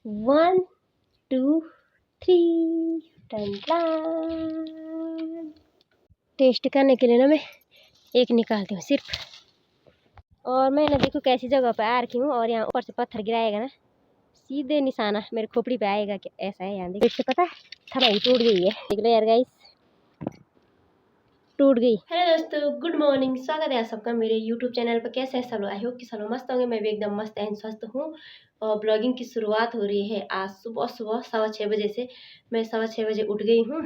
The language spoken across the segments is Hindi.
1 2 3 टन टेस्ट करने के लिए ना मैं एक निकालती हूँ सिर्फ। और मैं ना देखो कैसी जगह पे आ रखी हूँ और यहाँ ऊपर से पत्थर गिराएगा ना सीधे निशाना मेरे खोपड़ी पे आएगा कि ऐसा है। यहाँ देखो पता है थमाई टूट गई है, देख लो यार गाइस टूट गई। हेलो दोस्तों, गुड मॉर्निंग, स्वागत है आप सबका मेरे यूट्यूब चैनल पर। कैसे हैं सब लोग? आई होप कि सब लोग मस्त होंगे। मैं भी एकदम मस्त एंड स्वस्थ हूँ। और ब्लॉगिंग की शुरुआत हो रही है आज सुबह 6:15 बजे से। मैं 6:15 बजे उठ गई हूँ,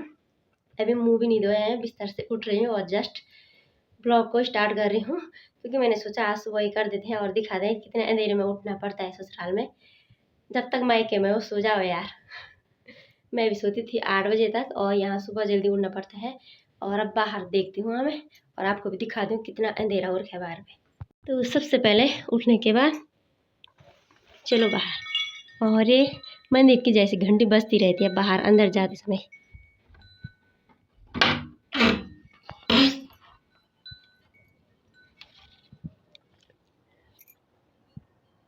अभी मुँह भी नहीं धोया है, बिस्तर से उठ रही हूँ और जस्ट ब्लॉग को स्टार्ट कर रही हूँ क्योंकि मैंने सोचा आज सुबह ही कर देते हैं और दिखा दें कितने अंधेरे में उठना पड़ता है ससुराल में। जब तक मायके में वो सो जाओ यार। मैं भी सोती थी 8 बजे तक और यहाँ सुबह जल्दी उठना पड़ता है। और अब बाहर देखती हूँ हमें और आपको भी दिखा दूँ कितना अंधेरा हो रखा है बाहर में। तो सबसे पहले उठने के बाद चलो बाहर, और ये मंदिर की जैसी घंटी बजती रहती है बाहर अंदर जाते समय।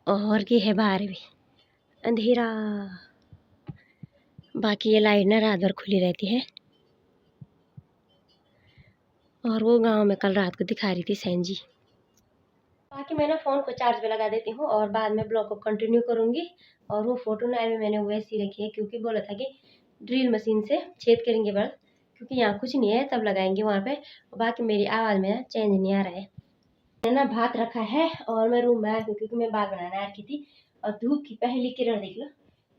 और ये है बाहर भी अंधेरा, बाकी ये लाइट ना रात भर खुली रहती है। और वो गांव में कल रात को दिखा रही थी सैन जी। बाकी मैं ना फ़ोन को चार्ज पे लगा देती हूँ और बाद में ब्लॉग को कंटिन्यू करूँगी। और वो फ़ोटो ना अभी मैंने वैसी रखी है क्योंकि बोला था कि ड्रिल मशीन से छेद करेंगे बर्ड, क्योंकि यहाँ कुछ नहीं है तब लगाएंगे वहाँ पे। और बाकी मेरी आवाज़ में ना चेंज नहीं आ रहा है। मैंने ना भात रखा है और मैं रूम में आई हूँ क्योंकि मैं बाल बनाने आ रखी थी। और धूप की पहली किरण देख लो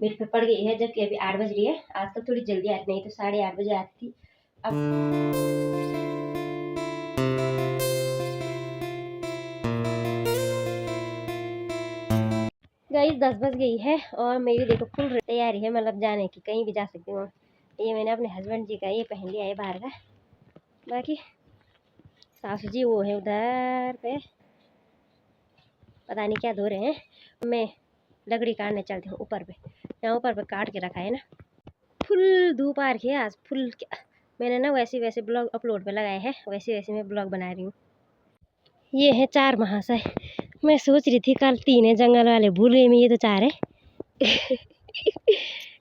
मेरे पे पड़ गई है, जबकि अभी 8 बज रही है। आजकल थोड़ी जल्दी आती, नहीं तो 8:30 बजे आती थी। अब गाइस 10 बज गई है और मेरी देखो फुल तैयारी है, मतलब जाने की, कहीं भी जा सकती हूँ। ये मैंने अपने हस्बैंड जी का ये पहन लिया है बाहर का। बाकी सासू जी वो है उधर पे, पता नहीं क्या धो रहे हैं। मैं लकड़ी काटने चलती हूँ ऊपर पे, यहाँ ऊपर पे काट के रखा है ना। फुल धूप आ रही है आज, फुल मैंने ना वैसे वैसे ब्लॉग अपलोड पे लगाए हैं, वैसे वैसे मैं ब्लॉग बना रही हूँ। ये है 4 महाशय। मैं सोच रही थी कल 3 है, जंगल वाले भूल गई मैं, ये तो 4 है।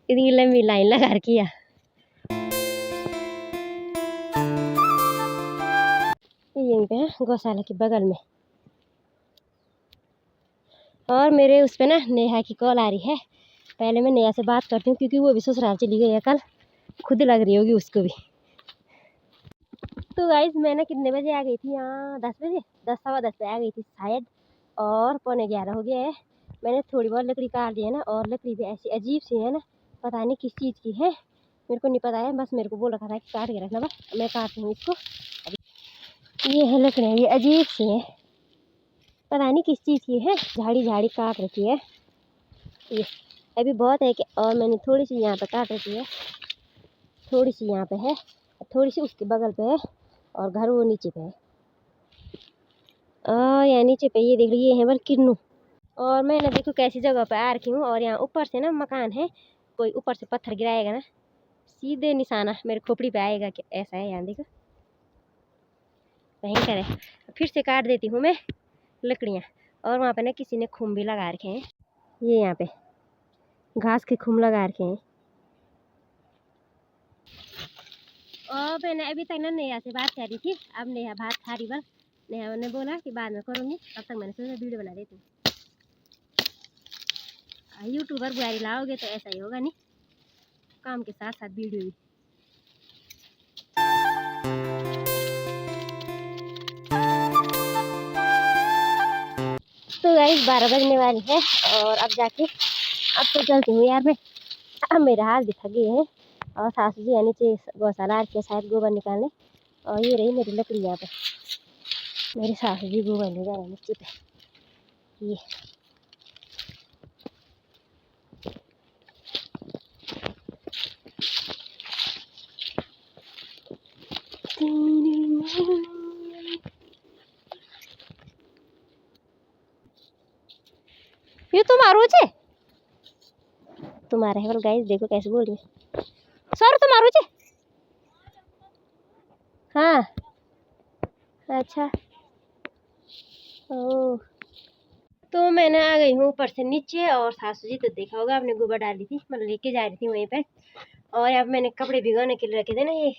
इतनी लंबी लाइन लगा रखी है। यहीं पे है गौशाला के बगल में। और मेरे उस पे ना नेहा की कॉल आ रही है। पहले मैं नेहा से बात करती हूँ क्योंकि वो भी ससुराल चली गई है कल, खुद लग रही होगी उसको भी। तो गाइस मैं ना कितने बजे आ गई थी यहाँ, 10 बजे, 10 सवा 10 पे आ गई थी शायद, और 11:15 हो गया है। मैंने थोड़ी बहुत लकड़ी काट दी है ना, और लकड़ी भी ऐसी अजीब सी है ना, पता नहीं किस चीज़ की है, मेरे को नहीं पता है। बस मेरे को बोल रखा था कि काट के रखना, बस मैं काटती हूँ इसको। ये है लकड़ियाँ, ये अजीब सी है, पता नहीं किस चीज़ की है, झाड़ी झाड़ी काट रखी है ये। अभी बहुत है कि, और मैंने थोड़ी सी यहाँ पे काट रखी है, थोड़ी सी यहाँ पे है, थोड़ी सी उसके बगल पे है, और घर वो नीचे पे है। और यहाँ नीचे पे ये देख लो, ये है बल किन्नू। और मैं ना देखो कैसी जगह पे आ रखी हूँ, और यहाँ ऊपर से ना मकान है, कोई ऊपर से पत्थर गिराएगा ना सीधे निशाना मेरे खोपड़ी पे आएगा कि ऐसा है। यहाँ देखो भयंकर है। फिर से काट देती हूँ मैं लकड़ियाँ। और वहाँ पे ना किसी ने खुम भी लगा रखे हैं, ये यहाँ पे घास के खुम लगा रखे हैं। और मैंने अभी तक ना नेहा से बात कर रही थी, अब नेहा भात खा रही, बस नेहा ने बोला कि बाद में करूँगी, तब तक मैंने सोचा वीडियो बना देती हूँ। यूट्यूबर बुआरी लाओगे तो ऐसा ही होगा, नहीं काम के साथ साथ वीडियो भी। तो गाइस 12 बजने वाली है और अब जाके अब तो चलती हूँ यार मैं, अब मेरा हाल भी थक गए हैं। और सासू जी नीचे गौशाला के शायद गोबर निकालने, और ये रही मेरी लकड़ी यहाँ पे, मेरी सासू जी गोबर ले जा रहे हैं नीचे पे। ये ये तुम्हारो छे, तुम्हारा है बोल। गाइस देखो कैसे बोल रही है, सर तुम्हारो छे। हाँ अच्छा ओ। तो मैं ना आ गई हूँ ऊपर से नीचे, और सासू जी तो देखा होगा आपने गोबर डाली थी, मतलब लेके जा रही थी वहीं पे। और यहाँ पे मैंने कपड़े भिगोने के लिए रखे थे ना, ये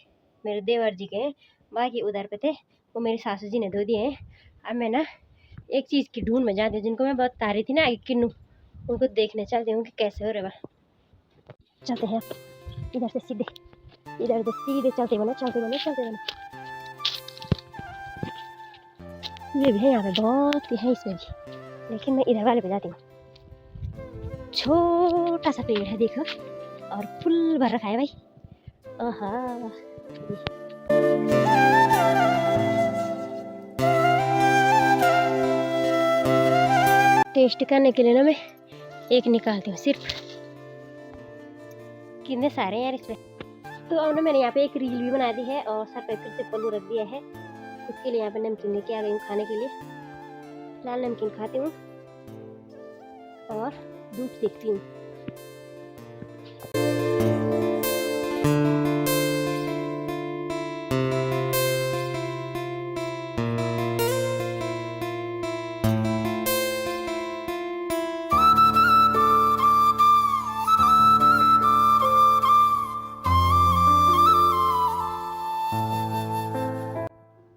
मेरे देवर जी के हैं, बाकी उधर पे थे, वो मेरी सासू जी ने धो दिए हैं। अब मैं ना एक चीज़ की ढूंढ में जाती हूँ, जिनको मैं बता रही थी ना आगे किन्नू, उनको देखने चलती हूँ कि कैसे हो रहे बा। चलते हैं इधर से सीधे, इधर से सीधे चलते बनो चलते बनो चलते बनो। ये भी है यहाँ पे बहुत है इसमें भी, लेकिन मैं इधर वाले पे जाती हूँ। छोटा सा पेड़ है देखो, और फुल भर रखा है भाई। आहा, टेस्ट करने के लिए ना मैं एक निकालती हूँ सिर्फ, कितने सारे हैं यार इसमें। तो अब ना मैंने यहाँ पे एक रील भी बना दी है, और सर पे फिर से पल्लू रख दिया है। उसके लिए यहाँ पे नमकीन लेके आ गई हूँ खाने के लिए। लाल नमकीन खाती हूँ और दूध सेकती हूँ।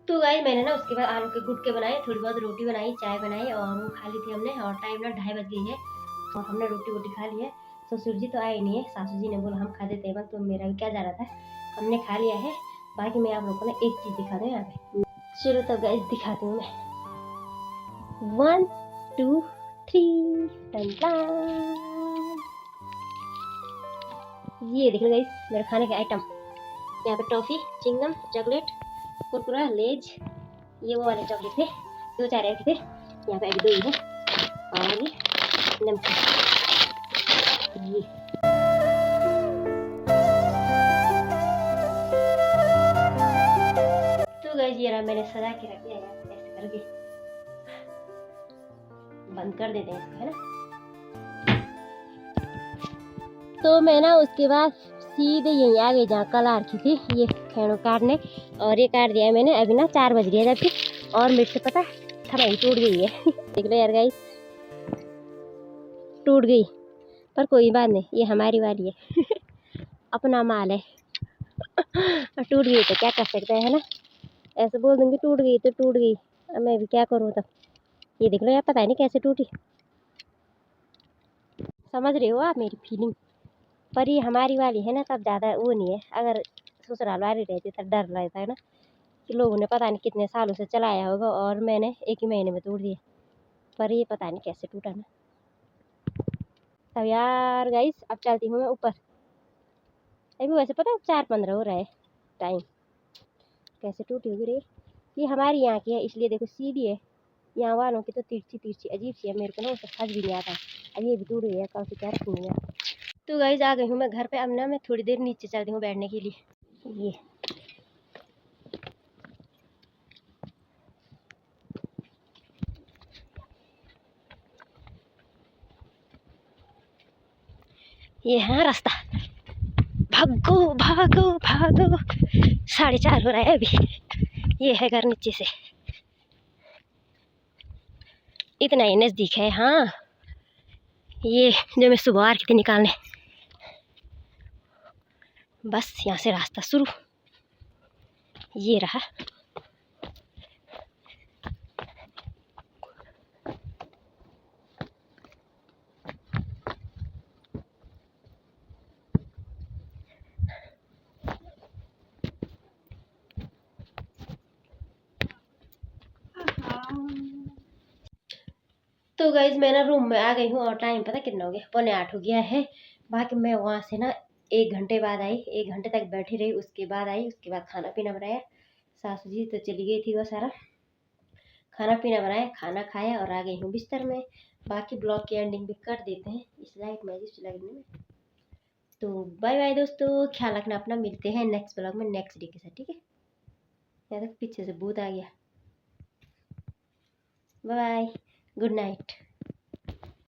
तो गाइस मैंने ना उसके बाद आलू के गुटके बनाए, थोड़ी बहुत रोटी बनाई, चाय बनाई, और वो खा ली थी हमने। और टाइम ना 2:30 बज गई है, और हमने रोटी वोटी खा ली है। ससुर जी तो आए नहीं है, सासू जी ने बोला हम खा देते हैं, तो मेरा भी क्या जा रहा था, हमने खा लिया है। बाकी मैं आप लोगों को ना एक चीज़ दिखा दूँ यहाँ पे। चलो तो गाइस दिखाती हूँ मैं। 1 2 3 ये देख लो गाइस मेरे खाने के आइटम। यहाँ पे टॉफ़ी, चिंगम, चॉकलेट, कुरकुरा, लेज, ये वो वाले चॉकलेट थे, 2-4 ऐसे थे। यहाँ पे अभी 2 ही है, और ये नमकीन ये। तो गाइस ये रहा, मैंने सजा के रख दिया है ऐसे करके। बंद कर देते हैं इसको, है ना। तो मैं ना उसके बाद सीधे यहीं आ गई जहाँ कल आ रखी थी ये खेड़ों काटने, और ये काट दिया है मैंने। अभी ना 4 बज रही है जबकि, और मेरे से पता थमाई टूट गई है देख लो यार गाइस, टूट गई, पर कोई बात नहीं, ये हमारी वाली है अपना माल है टूट गई तो क्या कर सकते हैं, है ना। ऐसे बोल दूँगी टूट गई तो टूट गई, अब मैं भी क्या करूँ तब। ये देख लो यार, पता नहीं कैसे टूटी, समझ रहे हो आप मेरी फीलिंग। पर ये हमारी वाली है ना, तब ज़्यादा वो नहीं है। अगर ससुराल वाली रहती तो डर रहता है ना, कि लोगों ने पता नहीं कितने सालों से चलाया होगा, और मैंने 1 ही महीने में तोड़ दिया। पर ये पता नहीं कैसे टूटा ना। तब यार गाइस अब चलती हूँ मैं ऊपर। अभी वैसे पता है 4:15 हो रहा है टाइम। कैसे टूटी होगी रे, ये हमारी यहाँ की है इसलिए देखो सीधी है, यहाँ वालों की तो तिरछी तिरछी अजीब सी है। मेरे को ना उससे समझ भी नहीं आता। अब ये भी टूट गई है, कल से क्या रखूँगी यार। तो गाइस आ गई हूँ मैं घर पे। अब ना मैं थोड़ी देर नीचे चलती हूँ बैठने के लिए। ये है रास्ता, भागो भागो भागो। 4:30 हो रहा है अभी। ये है घर नीचे से, इतना ही नज़दीक है। हाँ ये जो मैं सुबह आ रही थी निकालने, बस यहाँ से रास्ता शुरू, ये रहा। तो गाइज मैं ना रूम में आ गई हूँ, और टाइम पता कितना हो गया, 7:45 हो गया है। बाकी मैं वहाँ से ना 1 घंटे बाद आई, 1 घंटे तक बैठी रही, उसके बाद आई, उसके बाद खाना पीना बनाया। सासू जी तो चली गई थी, वो सारा खाना पीना बनाया, खाना खाया, और आ गई हूँ बिस्तर में। बाकी ब्लॉग की एंडिंग भी कर देते हैं इस लाइट मैजिक लगने में। तो बाय बाय दोस्तों, ख्याल रखना अपना, मिलते हैं नेक्स्ट ब्लॉग में नेक्स्ट डे के साथ, ठीक है। यहाँ तक पीछे से भूत आ गया। Bye bye, good night.